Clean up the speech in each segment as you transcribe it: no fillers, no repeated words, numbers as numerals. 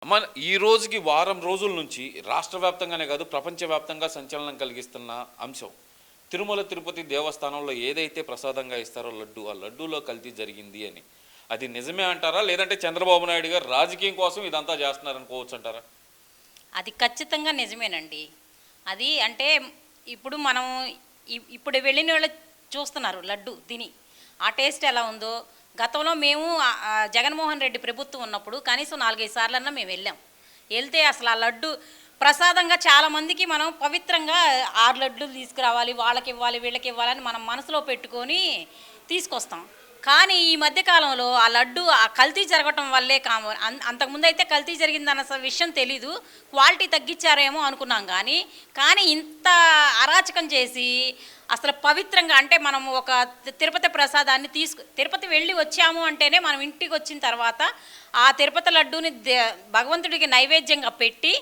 అమ్మ, ఈ రోజుకి వారం రోజుల నుంచి రాష్ట్ర వ్యాప్తంగానే కాదు ప్రపంచవ్యాప్తంగా సంచలనం కలిగిస్తున్న అంశం తిరుమల తిరుపతి దేవస్థానంలో ఏదైతే ప్రసాదంగా ఇస్తారో లడ్డు, ఆ లడ్డూలో కల్తీ జరిగింది అని. అది నిజమే అంటారా, లేదంటే చంద్రబాబు నాయుడు గారు రాజకీయం కోసం ఇదంతా చేస్తున్నారనుకోవచ్చు అంటారా? అది ఖచ్చితంగా నిజమేనండి. అది అంటే ఇప్పుడు మనం ఇప్పుడు వెళ్ళిన వాళ్ళు చూస్తున్నారు లడ్డు తిని ఆ టేస్ట్ ఎలా ఉందో. గతంలో మేము జగన్మోహన్ రెడ్డి ప్రభుత్వం ఉన్నప్పుడు కనీసం 4-5 సార్లన్నా మేము వెళ్ళాం. వెళ్తే అసలు ఆ లడ్డు ప్రసాదంగా చాలామందికి మనం పవిత్రంగా 6 లడ్డూలు తీసుకురావాలి, వాళ్ళకి ఇవ్వాలి వీళ్ళకి ఇవ్వాలని మనం మనసులో పెట్టుకొని తీసుకొస్తాం. కానీ ఈ మధ్యకాలంలో ఆ లడ్డు ఆ కల్తీ జరగటం వల్లే అంతకుముందు అయితే కల్తీ జరిగిందన్న విషయం తెలీదు, క్వాలిటీ తగ్గించారేమో అనుకున్నాం. కానీ ఇంత అరాచకం చేసి అసలు పవిత్రంగా అంటే మనం ఒక తిరుపతి ప్రసాదాన్ని తిరుపతి వెళ్ళి వచ్చాము అంటేనే మనం ఇంటికి వచ్చిన తర్వాత ఆ తిరుపతి లడ్డూని భగవంతుడికి నైవేద్యంగా పెట్టి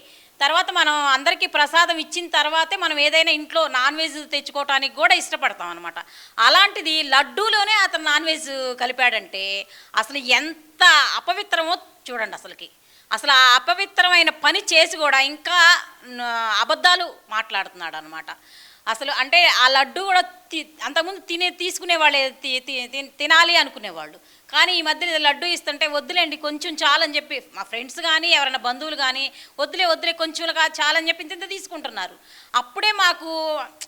తర్వాత మనం అందరికీ ప్రసాదం ఇచ్చిన తర్వాతే మనం ఏదైనా ఇంట్లో నాన్ వెజ్ తెచ్చుకోవడానికి కూడా ఇష్టపడతాం అనమాట. అలాంటిది లడ్డూలోనే అతను నాన్ వెజ్ కలిపాడంటే అసలు ఎంత అపవిత్రమో చూడండి. అసలు ఆ అపవిత్రమైన పని చేసి కూడా ఇంకా అబద్ధాలు మాట్లాడుతున్నాడు అనమాట. అసలు అంటే ఆ లడ్డు కూడా అంతకుముందు తీసుకునే వాళ్ళే తినాలి అనుకునేవాళ్ళు. కానీ ఈ మధ్య లడ్డు ఇస్తుంటే వద్దులేండి కొంచెం చాలని చెప్పి మా ఫ్రెండ్స్ కానీ ఎవరైనా బంధువులు కానీ వద్దులే కొంచెంగా చాలని చెప్పి ఇంత తీసుకుంటున్నారు. అప్పుడే మాకు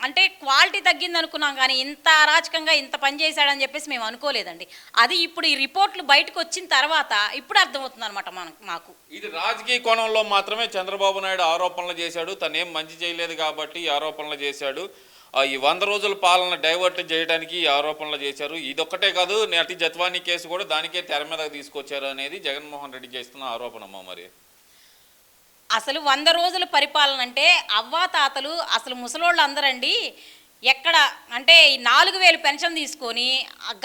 అంటే క్వాలిటీ తగ్గింది అనుకున్నాం, కానీ ఇంత అరాచకంగా ఇంత పని చేశాడని చెప్పేసి మేము అనుకోలేదండి. అది ఇప్పుడు ఈ రిపోర్ట్లు బయటకు వచ్చిన తర్వాత ఇప్పుడు అర్థమవుతుంది అనమాట మాకు. ఇది రాజకీయ కోణంలో మాత్రమే చంద్రబాబు నాయుడు ఆరోపణలు చేశాడు, తనేం మంచి చేయలేదు కాబట్టి ఆరోపణలు చేశాడు, ఈ 100 రోజుల పాలన డైవర్ట్ చేయడానికి ఆరోపణలు చేశారు. ఇదొక్కటే కాదు, నటి జత్వానీ కేసు కూడా దానికే తెర మీదకి తీసుకొచ్చారు అనేది జగన్మోహన్ రెడ్డి చేస్తున్న ఆరోపణమ్మా. మరి అసలు 100 రోజుల పరిపాలన అంటే అవ్వాతాతలు అసలు ముసలోళ్ళు అందరండి ఎక్కడ అంటే 4,000 పెన్షన్ తీసుకొని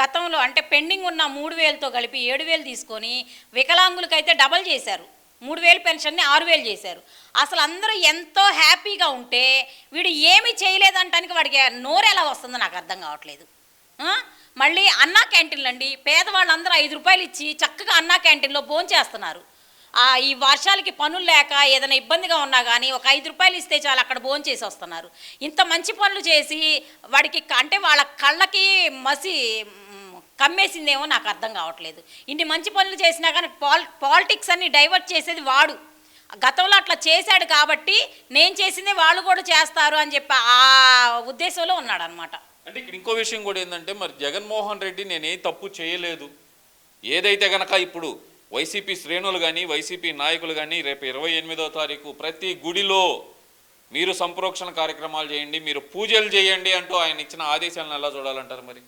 గతంలో అంటే పెండింగ్ ఉన్న 3,000తో కలిపి 7,000 తీసుకొని వికలాంగులకైతే డబల్ చేశారు. 3,000 పెన్షన్ని 6,000 చేశారు. అసలు అందరూ ఎంతో హ్యాపీగా ఉంటే వీడు ఏమీ చేయలేదంటానికి వాడికి నోరు ఎలా వస్తుందో నాకు అర్థం కావట్లేదు. మళ్ళీ అన్నా క్యాంటీన్లు అండి, పేదవాళ్ళందరూ 5 రూపాయలు ఇచ్చి చక్కగా అన్నా క్యాంటీన్లో భోంచేస్తున్నారు. ఈ వర్షాలకి పనులు లేక ఏదైనా ఇబ్బందిగా ఉన్నా కానీ ఒక 5 రూపాయలు ఇస్తే చాలు అక్కడ భోంచేసి వస్తున్నారు. ఇంత మంచి పనులు చేసి వాడికి అంటే వాళ్ళ కళ్ళకి మసి కమ్మేసిందేమో నాకు అర్థం కావట్లేదు. ఇన్ని మంచి పనులు చేసినా కానీ పాలిటిక్స్ అన్ని డైవర్ట్ చేసేది వాడు. గతంలో అట్లా చేశాడు కాబట్టి నేను చేసిందే వాళ్ళు కూడా చేస్తారు అని చెప్పి ఆ ఉద్దేశంలో ఉన్నాడు అనమాట. అంటే ఇక్కడ ఇంకో విషయం కూడా ఏంటంటే, మరి జగన్మోహన్ రెడ్డి నేనే తప్పు చేయలేదు, ఏదైతే కనుక ఇప్పుడు వైసీపీ శ్రేణులు కానీ వైసీపీ నాయకులు కానీ రేపు 28వ తారీఖు ప్రతి గుడిలో మీరు సంప్రోక్షణ కార్యక్రమాలు చేయండి, మీరు పూజలు చేయండి అంటూ ఆయన ఇచ్చిన ఆదేశాలను ఎలా చూడాలంటారు? మరి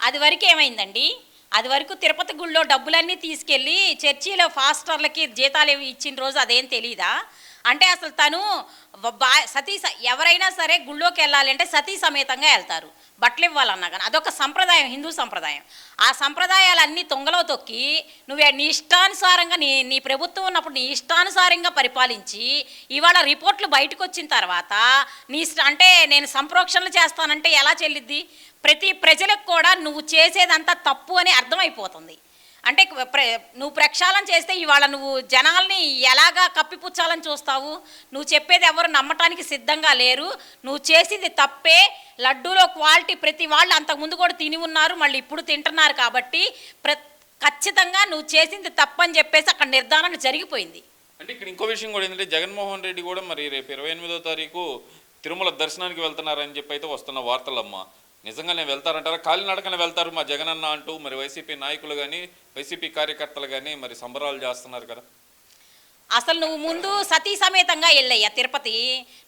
అది వరకు ఏమైందండి, అది వరకు తిరుపతి గుళ్ళో డబ్బులన్నీ తీసుకెళ్ళి చర్చిలో ఫాస్టర్లకి జీతాలు ఇచ్చిన రోజు అదేం తెలీదా? అంటే అసలు తను ఎవరైనా సరే గుళ్ళోకి వెళ్ళాలి అంటే సతీ సమేతంగా వెళ్తారు, బట్టలు ఇవ్వాలన్నా కానీ అదొక సంప్రదాయం, హిందూ సంప్రదాయం. ఆ సంప్రదాయాలన్నీ తొంగలో తొక్కి నువ్వు నీ ఇష్టానుసారంగా నీ ప్రభుత్వం ఉన్నప్పుడు నీ ఇష్టానుసారంగా పరిపాలించి ఇవాళ రిపోర్ట్లు బయటకు వచ్చిన తర్వాత అంటే నేను సంప్రోక్షణలు చేస్తానంటే ఎలా చెల్లిద్ది? ప్రతి ప్రజలకు కూడా నువ్వు చేసేదంతా తప్పు అని అర్థమైపోతుంది. అంటే నువ్వు ప్రక్షాళన చేస్తే ఇవాళ నువ్వు జనాల్ని ఎలాగా కప్పిపుచ్చాలని చూస్తావు? నువ్వు చెప్పేది ఎవరు నమ్మటానికి సిద్ధంగా లేరు. నువ్వు చేసింది తప్పే. లడ్డూలో క్వాలిటీ ప్రతి వాళ్ళు అంతకుముందు కూడా తిని ఉన్నారు, మళ్ళీ ఇప్పుడు తింటున్నారు. కాబట్టి ఖచ్చితంగా నువ్వు చేసింది తప్పని చెప్పేసి అక్కడ నిర్ధారణ జరిగిపోయింది. అంటే ఇక్కడ ఇంకో విషయం కూడా ఏంటంటే, జగన్మోహన్ రెడ్డి కూడా మరి రేపు 28వ తారీఖు తిరుమల దర్శనానికి వెళ్తున్నారని చెప్పి అయితే వస్తున్న వార్తలమ్మా. నిజంగానే వెళ్తారంటారా? కాలినడకనే వెళ్తారు మా జగనన్న అంటూ మరి వైసీపీ నాయకులు కానీ వైసీపీ కార్యకర్తలు కానీ మరి సంబరాలు చేస్తున్నారు కదా. అసలు నువ్వు ముందు సతీ సమేతంగా వెళ్ళయ్యా తిరుపతి.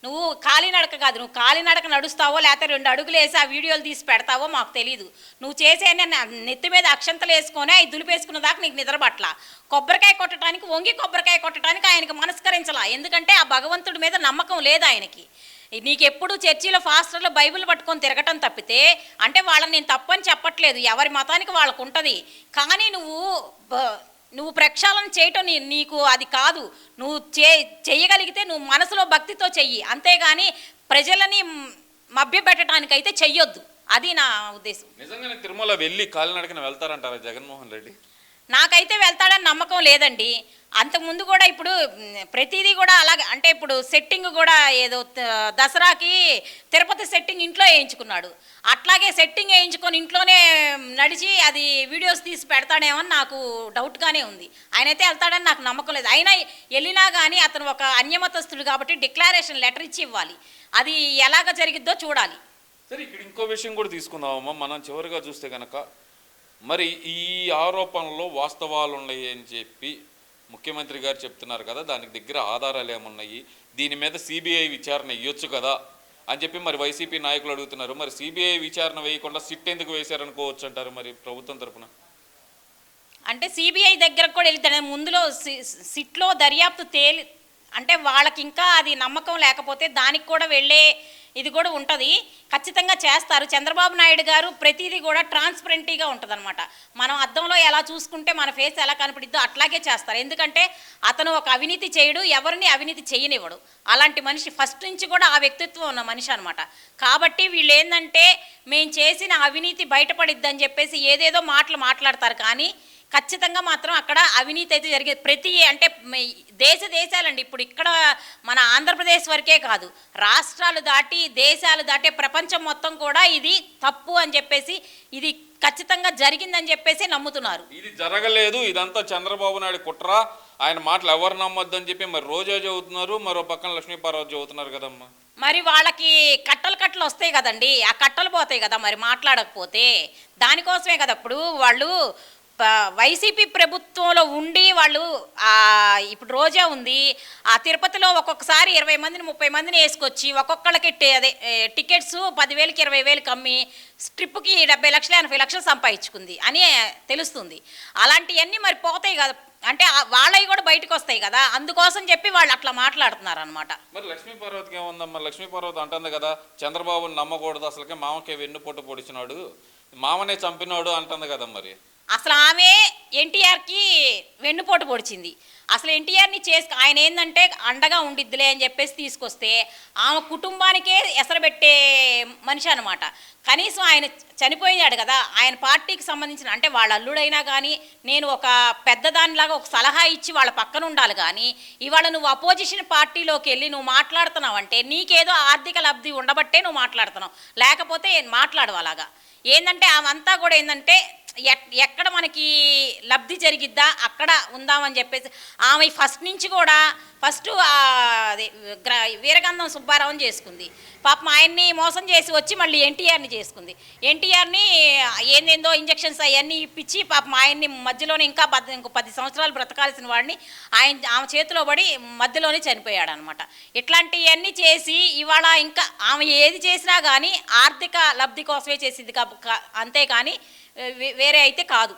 నువ్వు కాలినడక కాదు, నువ్వు కాలినడక నడుస్తావో లేకపోతే 2 అడుగులు వేసి ఆ వీడియోలు తీసి పెడతావో మాకు తెలీదు. నువ్వు చేసే నెత్తి మీద అక్షంతలు వేసుకొని అవి దులిపేసుకున్న దాకా నీకు నిద్రపట్ల. కొబ్బరికాయ కొట్టడానికి కొబ్బరికాయ కొట్టడానికి ఆయనకి మనస్కరించలా, ఎందుకంటే ఆ భగవంతుడి మీద నమ్మకం లేదు ఆయనకి. నీకెప్పుడు చర్చిలో ఫాస్టర్లో బైబిల్ పట్టుకొని తిరగటం తప్పితే, అంటే వాళ్ళని నేను తప్పని చెప్పట్లేదు, ఎవరి మతానికి వాళ్ళకు ఉంటుంది. కానీ నువ్వు ప్రక్షాళన చేయటం నీకు అది కాదు. నువ్వు చెయ్యగలిగితే నువ్వు మనసులో భక్తితో చెయ్యి, అంతేగాని ప్రజలని మభ్యపెట్టడానికైతే చెయ్యొద్దు. అది నా ఉద్దేశం. నిజంగానే తిరుమల వెళ్ళి కాలినడకన వెళ్తారంటారా జగన్మోహన్ రెడ్డి? నాకైతే వెళ్తాడని నమ్మకం లేదండి. అంతకుముందు కూడా ఇప్పుడు ప్రతిదీ కూడా అలాగే అంటే ఇప్పుడు సెట్టింగ్ కూడా ఏదో దసరాకి తిరుపతి సెట్టింగ్ ఇంట్లో వేయించుకున్నాడు. అట్లాగే సెట్టింగ్ వేయించుకొని ఇంట్లోనే నడిచి అది వీడియోస్ తీసి పెడతాడేమో అని నాకు డౌట్గానే ఉంది. ఆయనైతే వెళ్తాడని నాకు నమ్మకం లేదు. అయినా వెళ్ళినా కానీ అతను ఒక అన్యమతస్తుడు కాబట్టి డిక్లరేషన్ లెటర్ ఇచ్చి ఇవ్వాలి. అది ఎలాగ జరిగిద్దో చూడాలి. సరే, ఇక్కడ ఇంకో విషయం కూడా తీసుకుందామమ్మా. మనం చివరిగా చూస్తే కనుక మరి ఈ ఆరోపణలో వాస్తవాలు ఉన్నాయి అని చెప్పి ముఖ్యమంత్రి గారు చెప్తున్నారు కదా, దానికి దగ్గర ఆధారాలు ఏమున్నాయి, దీని మీద సిబిఐ విచారణ ఇవ్వచ్చు కదా అని చెప్పి మరి వైసీపీ నాయకులు అడుగుతున్నారు. మరి సిబిఐ విచారణ వేయకుండా సిట్ ఎందుకు వేశారనుకోవచ్చు అంటారు మరి ప్రభుత్వం తరఫున? అంటే సిబిఐ దగ్గరకు కూడా వెళ్తాడు ముందులో సిట్లో దర్యాప్తు అంటే వాళ్ళకి ఇంకా అది నమ్మకం లేకపోతే దానికి కూడా వెళ్ళే ఇది కూడా ఉంటుంది. ఖచ్చితంగా చేస్తారు. చంద్రబాబు నాయుడు గారు ప్రతిదీ కూడా ట్రాన్స్పరెంట్గా ఉంటుంది అనమాట. మనం అద్దంలో ఎలా చూసుకుంటే మన ఫేస్ ఎలా కనపడిద్దో అట్లాగే చేస్తారు. ఎందుకంటే అతను ఒక అవినీతి చేయడు, ఎవరిని అవినీతి చేయనివ్వడు. అలాంటి మనిషి ఫస్ట్ నుంచి కూడా ఆ వ్యక్తిత్వం ఉన్న మనిషి అనమాట. కాబట్టి వీళ్ళు ఏంటంటే మేము చేసిన అవినీతి బయటపడిద్దని చెప్పేసి ఏదేదో మాట్లాడతారు. కానీ ఖచ్చితంగా మాత్రం అక్కడ అవినీతి అయితే జరిగేది. ప్రతి అంటే దేశాలండి, ఇప్పుడు ఇక్కడ మన ఆంధ్రప్రదేశ్ వరకే కాదు, రాష్ట్రాలు దాటి దేశాలు దాటే ప్రపంచం మొత్తం కూడా ఇది తప్పు అని చెప్పేసి, ఇది ఖచ్చితంగా జరిగిందని చెప్పేసి నమ్ముతున్నారు. ఇది జరగలేదు, ఇదంతా చంద్రబాబు నాయుడు కుట్ర, ఆయన మాటలు ఎవరు నమ్మొద్దు అని చెప్పి మరి రోజా చదువుతున్నారు, మరో పక్కన లక్ష్మీపార్వతి చదువుతున్నారు కదమ్మా. మరి వాళ్ళకి కట్టలు వస్తాయి కదండి, ఆ కట్టలు పోతాయి కదా మరి మాట్లాడకపోతే. దానికోసమే కదా ఇప్పుడు వాళ్ళు వైసీపీ ప్రభుత్వంలో ఉండి వాళ్ళు ఇప్పుడు రోజా ఉంది, ఆ తిరుపతిలో ఒక్కొక్కసారి 20 మందిని 30 మందిని వేసుకొచ్చి ఒక్కొక్కళ్ళకి అదే టికెట్స్ 10,000కి 20,000కి అమ్మి ట్రిప్కి 70 లక్షలు 80 లక్షలు సంపాదించుకుంది అని తెలుస్తుంది. అలాంటివన్నీ మరి పోతాయి కదా, అంటే వాళ్ళవి కూడా బయటకు వస్తాయి కదా, అందుకోసం చెప్పి వాళ్ళు అట్లా మాట్లాడుతున్నారు అనమాట. మరి లక్ష్మీపార్వతికి ఏముందమ్మా? లక్ష్మీపార్వతి అంటుంది కదా, చంద్రబాబుని నమ్మకూడదు, అసలుకే మామకే వెన్నుపోటు పొడిచినాడు, మామనే చంపినాడు అంటుంది కదా. మరి అసలు ఆమె ఎన్టీఆర్కి వెన్నుపోటు పొడిచింది. అసలు ఎన్టీఆర్ని ఆయన ఏంటంటే అండగా ఉండిద్దిలే అని చెప్పేసి తీసుకొస్తే ఆమె కుటుంబానికే ఎసరబెట్టే మనిషి అనమాట. కనీసం ఆయన చనిపోయాడు కదా, ఆయన పార్టీకి సంబంధించిన అంటే వాళ్ళ అల్లుడైనా కానీ నేను ఒక పెద్దదానిలాగా ఒక సలహా ఇచ్చి వాళ్ళ పక్కన ఉండాలి. కానీ ఇవాళ నువ్వు అపోజిషన్ పార్టీలోకి వెళ్ళి నువ్వు మాట్లాడుతున్నావు అంటే నీకేదో ఆర్థిక లబ్ధి ఉండబట్టే నువ్వు మాట్లాడుతున్నావు, లేకపోతే మాట్లాడవు. అలాగా ఏంటంటే ఆమెంతా కూడా ఏంటంటే ఎక్కడ మనకి లబ్ధి జరిగిద్దా అక్కడ ఉందామని చెప్పేసి ఆమె ఫస్ట్ నుంచి కూడా వీరగంధం సుబ్బారావుని చేసుకుంది. పాపం ఆయన్ని మోసం చేసి వచ్చి మళ్ళీ ఎన్టీఆర్ని చేసుకుంది. ఎన్టీఆర్ని ఏందేందో ఇంజక్షన్స్ అవన్నీ ఇప్పించి పాపం ఆయన్ని మధ్యలోనే ఇంకా 10 సంవత్సరాలు బ్రతకాల్సిన వాడిని ఆమె చేతిలో పడి మధ్యలోనే చనిపోయాడు అనమాట. ఇట్లాంటివన్నీ చేసి ఇవాళ ఇంకా ఆమె ఏది చేసినా కానీ ఆర్థిక లబ్ధి కోసమే చేసింది అంతేకాని వేరే అయితే కాదు.